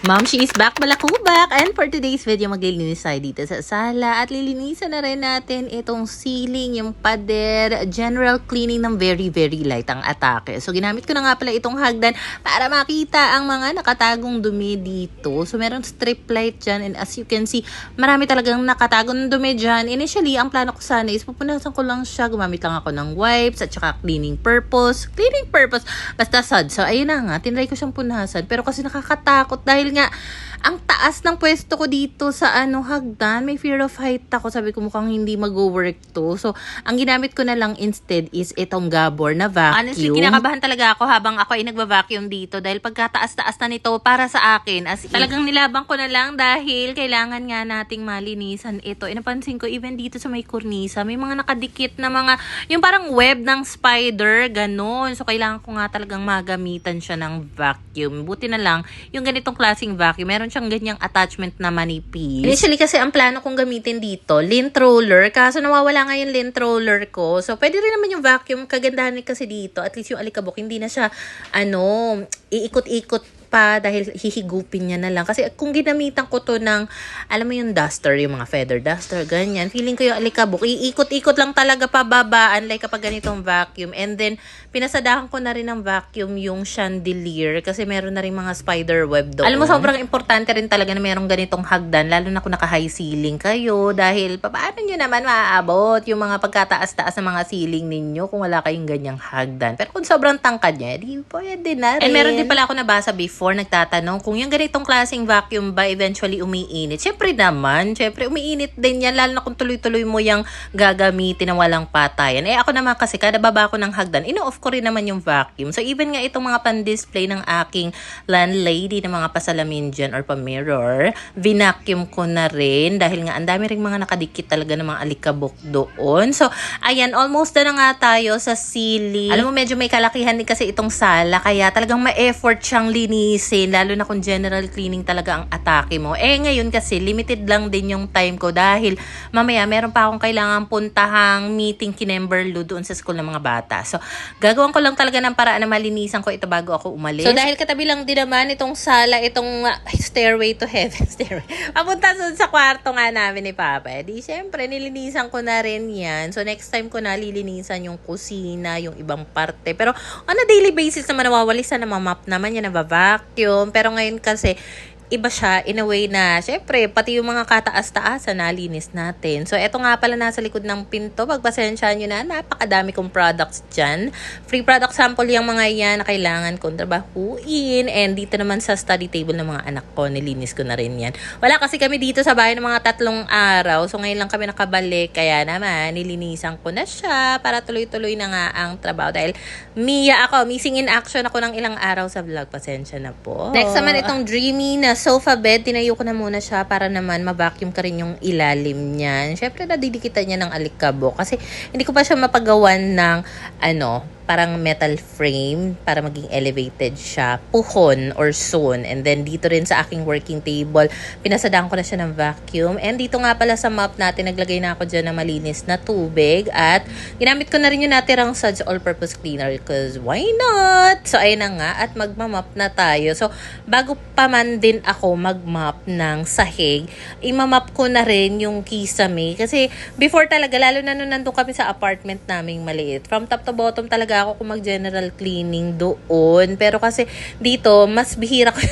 Mom, she is back, balakubak! And for today's video, maglilinis tayo dito sa sala at lilinisan na rin natin itong ceiling, yung pader, general cleaning ng very light ang atake. So, ginamit ko na nga pala itong hagdan para makita ang mga nakatagong dumi dito. So, meron strip light dyan and as you can see, marami talagang nakatagong dumi dyan. Initially, ang plano ko sana is pupunasan ko lang siya, gumamit lang ako ng wipes at saka cleaning purpose, basta sod. So, ayun na nga, tinry ko siyang punasan pero kasi nakakatakot dahil nga, ang taas ng pwesto ko dito sa hagdan, may fear of height ako. Sabi ko mukhang hindi mag-work to. So, ang ginamit ko na lang instead is itong Gabor na vacuum. Honestly, kinakabahan talaga ako habang ako ay nagva-vacuum dito dahil pagkataas-taas na nito para sa akin. As talagang nilabang ko na lang dahil kailangan nga nating malinisan ito. Napansin ko even dito sa may kornisa, may mga nakadikit na mga, yung parang web ng spider, ganon. So, kailangan ko nga talagang magamitan siya ng vacuum. Buti na lang, yung ganitong klaseng vacuum, meron siyang ganyang attachment na manipis. Initially kasi ang plano kong gamitin dito, lint roller, kaso nawawala nga yung lint roller ko. So, pwede rin naman yung vacuum. Kagandahan kasi dito, at least yung alikabok, hindi na siya, iikot-ikot pa dahil hihigupin niya na lang. Kasi kung ginamitan ko to ng, alam mo yung duster, yung mga feather duster, ganyan, feeling ko yung alikabok, iikot-ikot lang talaga pababaan like kapag ganitong vacuum. And then, pinasadahan ko na rin ng vacuum yung chandelier kasi meron na rin mga spider web doon. Alam mo, sobrang importante rin talaga na merong ganitong hagdan, lalo na kung naka-high ceiling kayo dahil paano nyo naman maaabot yung mga pagkataas-taas ng mga ceiling ninyo kung wala kayong ganyang hagdan. Pero kung sobrang tangkad nyo, di pwede na rin. And meron din pala ako nabasa before, nagtatanong kung yung ganitong klaseng vacuum ba eventually umiinit. Siyempre umiinit din yan, lalo na kung tuloy-tuloy mo yung gagamitin na walang patayan. Ako naman kasi, kada baba ko ng hagdan, ino-off ko rin naman yung vacuum. So, even nga itong mga pan-display ng aking landlady na mga pasalamin dyan or pa-mirror, vinacuum ko na rin dahil nga ang dami rin mga nakadikit talaga ng mga alikabok doon. So, ayan, almost na nga tayo sa ceiling. Alam mo, medyo may kalakihan din kasi itong sala, kaya talagang ma-effort siyang linisin, lalo na kung general cleaning talaga ang atake mo. Ngayon kasi, limited lang din yung time ko dahil mamaya, meron pa akong kailangan puntahang meeting kinemberlo doon sa school ng mga bata. So, gagawin ko lang talaga ng paraan na malinisan ko ito bago ako umalis. So, dahil katabi lang din naman itong sala, itong stairway to heaven, papunta sa kwarto nga namin ni Papa. Di, syempre, nilinisan ko na rin yan. So, next time ko na lilinisan yung kusina, yung ibang parte. Pero, on a daily basis naman, nawawalisan na mamap naman yan, nabavacuum. Pero ngayon kasi, iba siya in a way na, syempre, pati yung mga kataas-taasan nalinis natin. So, eto nga pala nasa likod ng pinto. Pagpasensyahan nyo na, napakadami kong products dyan. Free product sample yung mga yan na kailangan kong trabahuin. And dito naman sa study table ng mga anak ko, nilinis ko na rin yan. Wala kasi kami dito sa bahay ng mga 3 araw. So, ngayon lang kami nakabalik. Kaya naman, nilinisan ko na siya para tuloy-tuloy na nga ang trabaho. Dahil missing in action ako ng ilang araw sa vlog. Pasensya na po. Next naman, itong dreamy na sofa bed, tinayo ko na muna siya para naman ma-vacuum ka rin yung ilalim niyan. Syempre, nadidikitan niya ng alikabok kasi hindi ko pa siya mapagawan ng parang metal frame para maging elevated siya, puhon or soon. And then dito rin sa aking working table, pinasadahan ko na siya ng vacuum. And dito nga pala sa mop natin, naglagay na ako dyan ng malinis na tubig at ginamit ko na rin yung natirang Suds all-purpose cleaner because why not? So ayun na nga at magmamop na tayo. So bago pa man din ako magmop ng sahig, imamop ko na rin yung kisame kasi before talaga, lalo na nung nandun kami sa apartment naming maliit, from top to bottom talaga ako kung mag-general cleaning doon. Pero kasi dito, mas bihira ko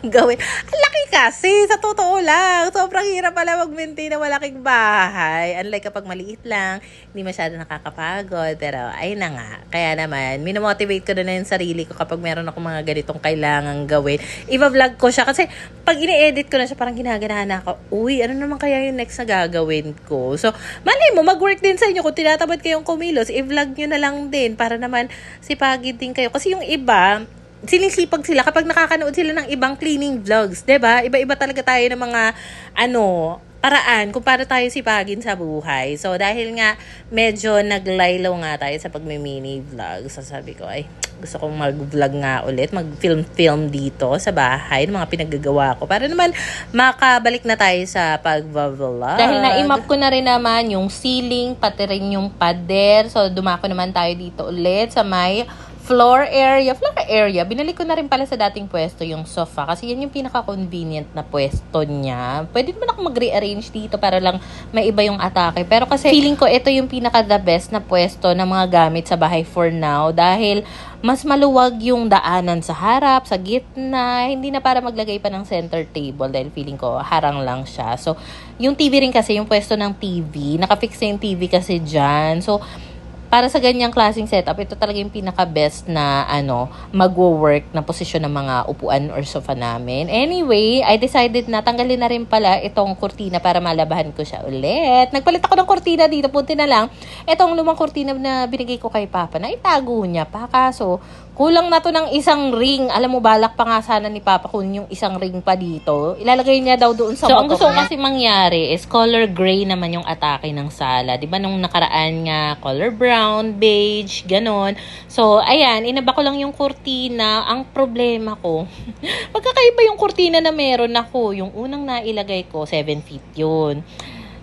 gawin. Ang laki kasi, sa totoo lang. Sobrang hirap pala mag-maintain na malaking bahay. Unlike kapag maliit lang, hindi masyado nakakapagod. Pero, ayun na nga. Kaya naman, minomotivate ko na yung sarili ko kapag meron ako mga ganitong kailangang gawin. Iba-vlog ko siya. Kasi, pag ini-edit ko na siya, parang ginaganahan na ako, uy, ano naman kaya yung next na gagawin ko? So, malay mo, mag-work din sa inyo. Kung tinatamad kayong kumilos, i-vlog nyo na lang din para naman sipagin din kayo. Kasi yung iba, sinisipag sila kapag nakakanood sila ng ibang cleaning vlogs, 'di ba? Iba-iba talaga tayo ng mga paraan kung paano tayo sipagin sa buhay. So dahil nga medyo naglaylaw nga tayo sa pagme-mini vlog, so sabi ko ay gusto kong mag-vlog nga ulit, mag-film dito sa bahay ng mga pinaggagawa ko para naman makabalik na tayo sa pag-vlog. Dahil na-imap ko na rin naman yung ceiling, pati rin yung pader. So dumako naman tayo dito ulit sa may floor area. Binalik ko na rin pala sa dating pwesto yung sofa kasi yan yung pinaka-convenient na pwesto niya. Pwede naman ako mag-rearrange dito para lang may iba yung atake. Pero kasi feeling ko ito yung pinaka-the best na pwesto ng mga gamit sa bahay for now dahil mas maluwag yung daanan sa harap, sa gitna. Hindi na para maglagay pa ng center table dahil feeling ko harang lang siya. So, yung TV rin kasi, yung pwesto ng TV, nakafix na yung TV kasi dyan. So, para sa ganyang klaseng setup, ito talaga yung pinaka-best na magwo-work na posisyon ng mga upuan or sofa namin. Anyway, I decided na tanggalin na rin pala itong kurtina para malabahan ko siya ulit. Nagpalit ako ng kurtina dito, punti na lang. Itong lumang kurtina na binigay ko kay Papa, na itago niya pa. Kaso, kulang na to ng isang ring. Alam mo, balak pa nga sana ni Papa kunin yung isang ring pa dito. Ilalagay niya daw doon sa motor. So, ang gusto ko kasi mangyari is color gray naman yung atake ng sala. Diba nung nakaraan nga, color brown, beige, ganon. So, ayan, inaba ko lang yung kurtina. Ang problema ko, magkakaiba yung kurtina na meron ako. Yung unang nailagay ko, 7 feet yun.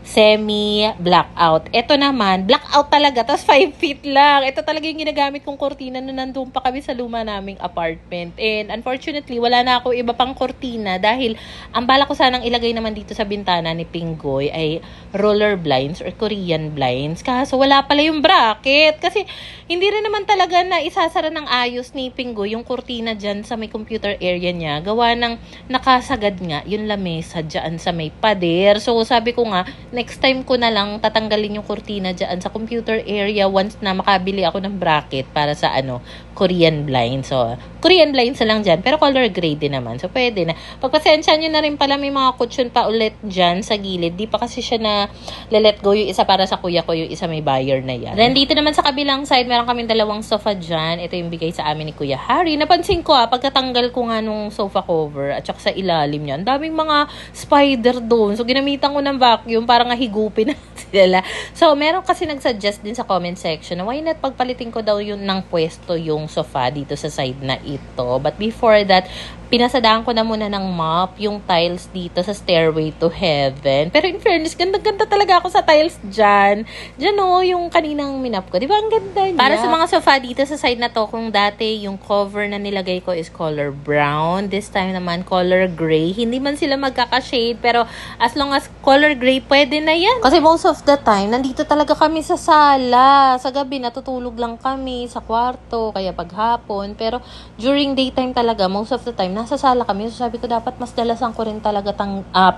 Semi-blackout. Ito naman, blackout talaga, tapos 5 feet lang. Ito talaga yung ginagamit kong kurtina nung nandun pa kami sa luma naming apartment. And unfortunately, wala na ako iba pang kurtina dahil ang bala ko sanang ilagay naman dito sa bintana ni Pinggoy ay roller blinds or Korean blinds. Kaso wala pala yung bracket. Kasi hindi rin naman talaga na isasara ng ayos ni Pinggoy yung kurtina dyan sa may computer area niya. Gawa ng nakasagad nga yung lamesa dyan sa may pader. So sabi ko nga, next time ko na lang tatanggalin yung kurtina dyan sa computer area once na makabili ako ng bracket para sa Korean blinds. So, Korean blinds na lang dyan, pero color gray din naman. So, pwede na. Pagpasensya nyo na rin pala, may mga kutsyon pa ulit dyan sa gilid. Di pa kasi siya na let go yung isa para sa kuya ko, yung isa may buyer na yan. Then, dito naman sa kabilang side, meron kaming dalawang sofa dyan. Ito yung bigay sa amin ni Kuya Harry. Napansin ko pagkatanggal ko nga nung sofa cover at saka sa ilalim niya, ang daming mga spider doon. So, ginamitan ko ng vacuum para nga higupin na sila. So, meron kasi nagsuggest din sa comment section na why not pagpalitin ko daw yun ng pwesto yung sofa dito sa side na ito. But before that, pinasadaan ko na muna ng mop yung tiles dito sa stairway to heaven. Pero in fairness, ganda-ganda talaga ako sa tiles dyan. Dyan yung kaninang minap ko. Di ba ang ganda niya? Para sa mga sofa dito sa side na to, kung dati yung cover na nilagay ko is color brown, this time naman color gray. Hindi man sila magkaka-shade, pero as long as color gray, pwede na yan. Kasi most of the time, nandito talaga kami sa sala. Sa gabi, natutulog lang kami sa kwarto, kaya paghapon. Pero during daytime talaga, most of the time, nasa sala kami. So sabi ko, dapat mas dalasan ko rin talaga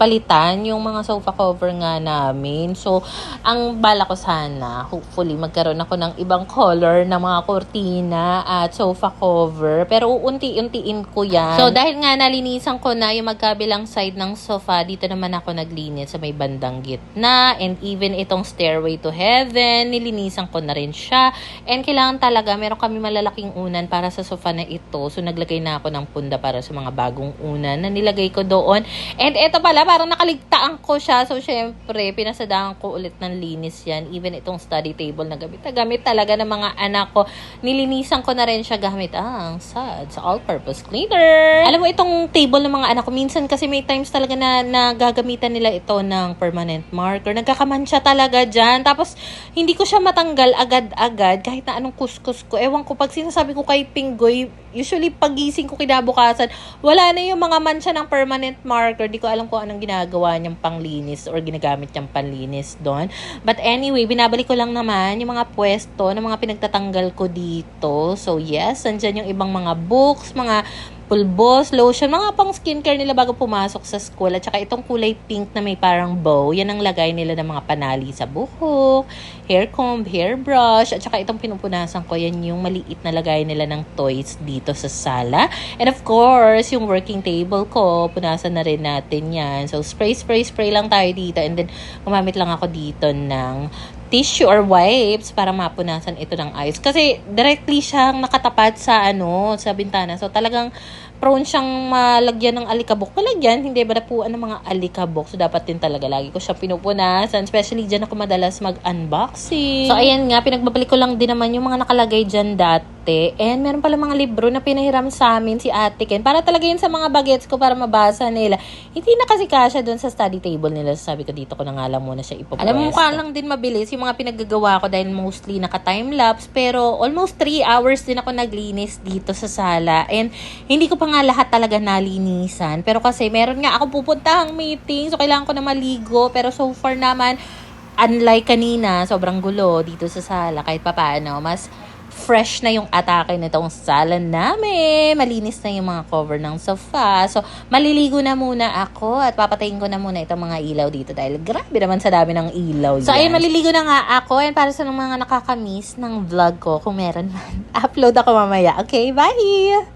palitan yung mga sofa cover nga namin. So, ang bala ko sana, hopefully, magkaroon ako ng ibang color na mga kurtina at sofa cover. Pero uunti-untiin ko yan. So, dahil nga nalinisan ko na yung magkabilang side ng sofa, dito naman ako naglinis sa may bandang gitna. And even itong stairway to heaven, nilinisan ko na rin siya. And kailangan talaga, meron kami malalaking unan para sa sofa na ito. So, naglagay na ako ng punda para sa mga bagong unan na nilagay ko doon. And ito pala, parang nakaligtaan ko siya. So, syempre, pinasadahan ko ulit ng linis yan. Even itong study table na gamit talaga ng mga anak ko. Nilinisan ko na rin siya gamit ang SAD sa all-purpose cleaner. Alam mo, itong table ng mga anak ko, minsan kasi may times talaga na gagamitan nila ito ng permanent marker. Nagkakamansya talaga dyan. Tapos, hindi ko siya matanggal agad-agad kahit na anong kuskus ko. Ewan ko, pag sinasabi ko kay Pinggoy, usually pagising ko kinabukasan, wala na yung mga mansya ng permanent marker. Di ko alam kung anong ginagawa niyang panglinis or ginagamit niyang panlinis doon. But anyway, binabalik ko lang naman yung mga pwesto ng mga pinagtatanggal ko dito. So yes, nandyan yung ibang mga books, mga pulbos, lotion, mga pang skincare nila bago pumasok sa school. At saka itong kulay pink na may parang bow, yan ang lagay nila ng mga panali sa buhok, hair comb, hair brush, at saka itong pinupunasan ko, yan yung maliit na lagay nila ng toys dito sa sala. And of course, yung working table ko, punasan na rin natin yan. So, spray lang tayo dito. And then, gumamit lang ako dito ng tissue or wipes para mapunasan ito ng ayos. Kasi directly siyang nakatapat sa sa bintana. So talagang prone siyang malagyan ng alikabok. Malagyan, hindi ba napuan ng mga alikabok. So dapat din talaga lagi ko siya pinupunasan. Especially dyan ako madalas mag-unboxing. So ayan nga, pinagbabalik ko lang din naman yung mga nakalagay dyan dati ate. And meron pala mga libro na pinahiram sa amin si Ate Ken. Para talaga yun sa mga bagets ko para mabasa nila. Hindi na kasi kasya doon sa study table nila. Sabi ko dito ko na nga lang muna siya ipopwesto. Alam mo, mukha lang din mabilis yung mga pinaggagawa ko dahil mostly naka-timelapse. Pero almost 3 hours din ako naglinis dito sa sala. And hindi ko pa nga lahat talaga nalinisan. Pero kasi meron nga ako pupuntahang meeting. So kailangan ko na maligo. Pero so far naman, unlike kanina, sobrang gulo dito sa sala. Kahit papaano, mas fresh na yung atake nitong sala namin. Malinis na yung mga cover ng sofa. So, maliligo na muna ako at papatayin ko na muna itong mga ilaw dito dahil grabe naman sa dami ng ilaw yan. So, ayun, maliligo na nga ako and para sa mga nakakamiss ng vlog ko, kung meron man, upload ako mamaya. Okay, bye!